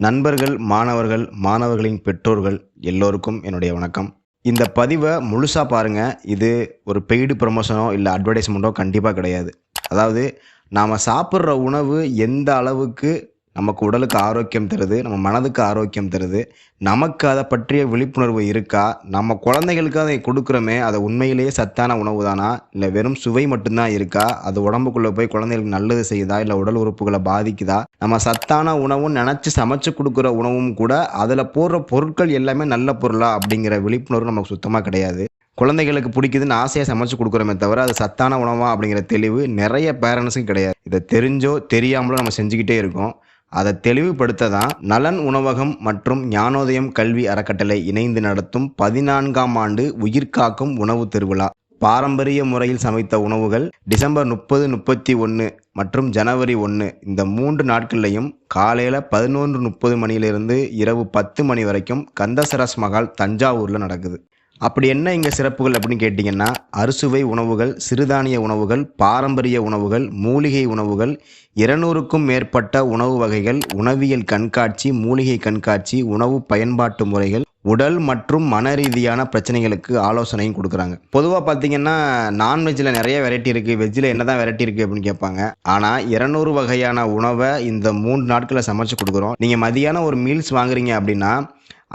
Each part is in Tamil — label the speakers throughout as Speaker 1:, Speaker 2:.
Speaker 1: நண்பர்கள், மாணவர்கள், மாணவர்களின் பெற்றோர்கள் எல்லோருக்கும் என்னுடைய வணக்கம். இந்த பதிவ முழுசா பாருங்க. இது ஒரு பெய்டு ப்ரமோஷனோ இல்ல அட்வர்டைஸ்மென்ட்டோ கண்டிப்பா கிடையாது. அதாவது நாம சாப்பிடுற உணவு எந்த அளவுக்கு நமக்கு உடலுக்கு ஆரோக்கியம் தருது, நம்ம மனதுக்கு ஆரோக்கியம் தருது, நமக்கு அத பற்றிய விழிப்புணர்வு இருக்கா? நம்ம குழந்தைகளுக்கு அதை குடுக்குறோமே, அது உண்மையிலேயே சத்தான உணவு தானா? இல்ல வெறும் சுவை மட்டும் தான் இருக்கா? அது உடம்புக்குள்ள போய் குழந்தைகளுக்கு நல்லது செய்யுதா? இல்ல உடல் உறுப்புகள பாதிக்குதா? நம்ம சத்தான உணவுன்னு நெனச்சு சமைச்சு குடுக்குற உணவும் கூட, அதுல போடுற பொருட்கள் எல்லாமே நல்ல பொருளா? அப்படிங்கிற விழிப்புணர்வு நமக்கு சுத்தமா கிடையாது. குழந்தைகளுக்கு பிடிக்குதுன்னு ஆசையா சமைச்சு குடுக்குறோமே தவிர, அது சத்தான உணவா? அப்படிங்கிற தெளிவு நெறைய பேரண்ட்ஸுக்கு கிடையாது. இத தெரிஞ்சோ, தெரியாமலோ நம்ம செஞ்சுக்கிட்டே இருக்கோம். அத தெளிவுபடுத்த தான் நலன் உணவகம் மற்றும் ஞானோதயம் கல்வி அறக்கட்டளை இணைந்து நடத்தும் 14ஆம் ஆண்டு உயிர்காக்கும் உணவு திருவிழா. பாரம்பரிய முறையில் சமைத்த உணவுகள் டிசம்பர் 30, 31 மற்றும் ஜனவரி 1 இந்த 3 நாட்கள்லையும் காலையில 11:30 மணியிலிருந்து இரவு 10 மணி வரைக்கும் கந்தசரஸ் மகால் தஞ்சாவூர்ல நடக்குது. அப்படி என்ன இங்க சிறப்புகள் அப்படின்னு கேட்டீங்கன்னா, அறுசுவை உணவுகள், சிறுதானிய உணவுகள், பாரம்பரிய உணவுகள், மூலிகை உணவுகள், 200க்கும் மேற்பட்ட உணவு வகைகள், உணவியல் கண்காட்சி, மூலிகை கண்காட்சி, உணவு பயன்பாட்டு முறைகள், உடல் மற்றும் மன ரீதியான பிரச்சனைகளுக்கு ஆலோசனையும் குடுக்குறாங்க. பொதுவா பார்த்தீங்கன்னா, நான்வெஜ்ல நெறைய வெரைட்டி இருக்கு. வெஜ்ல என்னதான் வெரைட்டி இருக்கு அப்படின்னு கேட்பாங்க. ஆனா 200 வகையான உணவ இந்த 3 நாட்கள்ல சமைச்சு குடுக்குறோம். நீங்க மதியானம் ஒரு மீல்ஸ் வாங்குறீங்க அப்படின்னா,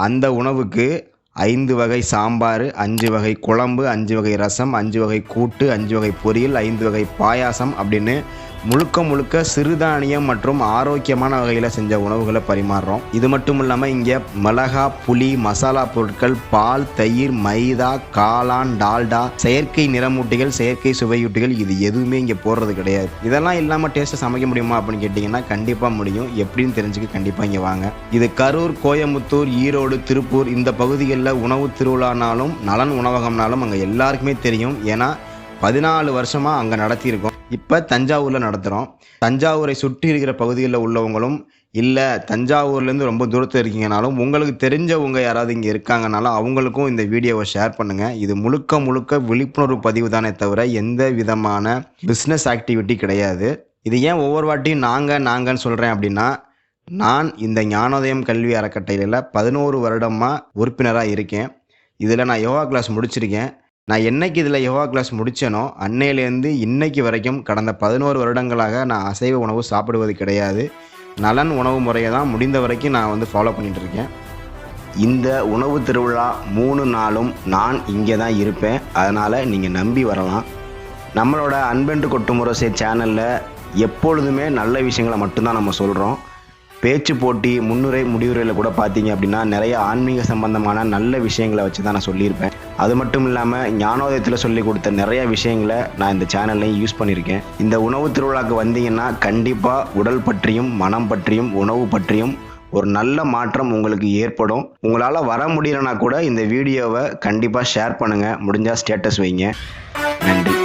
Speaker 1: அந்த உணவுக்கு 5 வகை சாம்பார், 5 வகை குழம்பு, 5 வகை ரசம், 5 வகை கூட்டு, 5 வகை பொரியல், 5 வகை பாயாசம் அப்படின்னு முழுக்க முழுக்க சிறுதானியம் மற்றும் ஆரோக்கியமான வகையில் செஞ்ச உணவுகளை பரிமாறுறோம். இது மட்டும் இல்லாமல் இங்கே மிளகா, புளி, மசாலா பொருட்கள், பால், தயிர், மைதா, காளான், டால்டா, செயற்கை நிறமூட்டிகள், செயற்கை சுவையூட்டிகள் இது எதுவுமே இங்கே போடுறது கிடையாது. இதெல்லாம் இல்லாமல் டேஸ்ட்டை சமைக்க முடியுமா அப்படின்னு கேட்டிங்கன்னா கண்டிப்பாக முடியும். எப்படின்னு தெரிஞ்சுக்க கண்டிப்பாக இங்கே வாங்க. இது கரூர், கோயம்புத்தூர், ஈரோடு, திருப்பூர் இந்த பகுதிகளில் உணவு திருவிழானாலும் நலன் உணவகம்னாலும் அங்கே எல்லாருக்குமே தெரியும். ஏன்னா 14 வருஷமா அங்கே நடத்தியிருக்கோம். இப்போ தஞ்சாவூரில் நடத்துகிறோம். தஞ்சாவூரை சுற்றி இருக்கிற பகுதிகளில் உள்ளவங்களும் இல்லை தஞ்சாவூர்லேருந்து ரொம்ப தூரத்தில் இருக்கீங்கனாலும் உங்களுக்கு தெரிஞ்சவங்க யாராவது இங்கே இருக்காங்கனாலும் அவங்களுக்கும் இந்த வீடியோவை ஷேர் பண்ணுங்கள். இது முழுக்க முழுக்க விழிப்புணர்வு பதிவு தானே தவிர எந்த விதமான பிஸ்னஸ் ஆக்டிவிட்டி கிடையாது. இது ஏன் ஒவ்வொரு வாட்டியும் நாங்கன்னு சொல்கிறேன் அப்படின்னா, நான் இந்த ஞானோதயம் கல்வி அறக்கட்டளையில் 11 வருடமாக உறுப்பினராக இருக்கேன். இதில் நான் யோகா கிளாஸ் முடிச்சிருக்கேன். நான் என்னைக்கு இதில் யோகா கிளாஸ் முடித்தேனோ அன்னையிலேருந்து இன்னைக்கு வரைக்கும் கடந்த 11 வருடங்களாக நான் அசைவ உணவு சாப்பிடுவது கிடையாது. நலன் உணவு முறையை தான் முடிந்த வரைக்கும் நான் ஃபாலோ பண்ணிகிட்ருக்கேன். இந்த உணவு திருவிழா 3 நாளும் நான் இங்கே தான் இருப்பேன். அதனால் நீங்கள் நம்பி வரலாம். நம்மளோட அன்பென்று கொட்டுமுரசே சேனலில் எப்பொழுதுமே நல்ல விஷயங்களை மட்டும்தான் நம்ம சொல்கிறோம். பேச்சு போட்டி, முன்னுரை, முடிவுரையில் கூட பார்த்தீங்க அப்படின்னா நிறைய ஆன்மீக சம்பந்தமான நல்ல விஷயங்களை வச்சு தான் நான் சொல்லியிருப்பேன். அது மட்டும் இல்லாமல் ஞானோதயத்தில் சொல்லி கொடுத்த நிறைய விஷயங்களை நான் இந்த சேனல்லையும் யூஸ் பண்ணியிருக்கேன். இந்த உணவு திருவிழாவுக்கு வந்தீங்கன்னா கண்டிப்பாக உடல் பற்றியும் மனம் பற்றியும் உணவு பற்றியும் ஒரு நல்ல மாற்றம் உங்களுக்கு ஏற்படும். உங்களால் வர முடியலனா கூட இந்த வீடியோவை கண்டிப்பாக ஷேர் பண்ணுங்கள். முடிஞ்சால் ஸ்டேட்டஸ் வைங்க. நன்றி.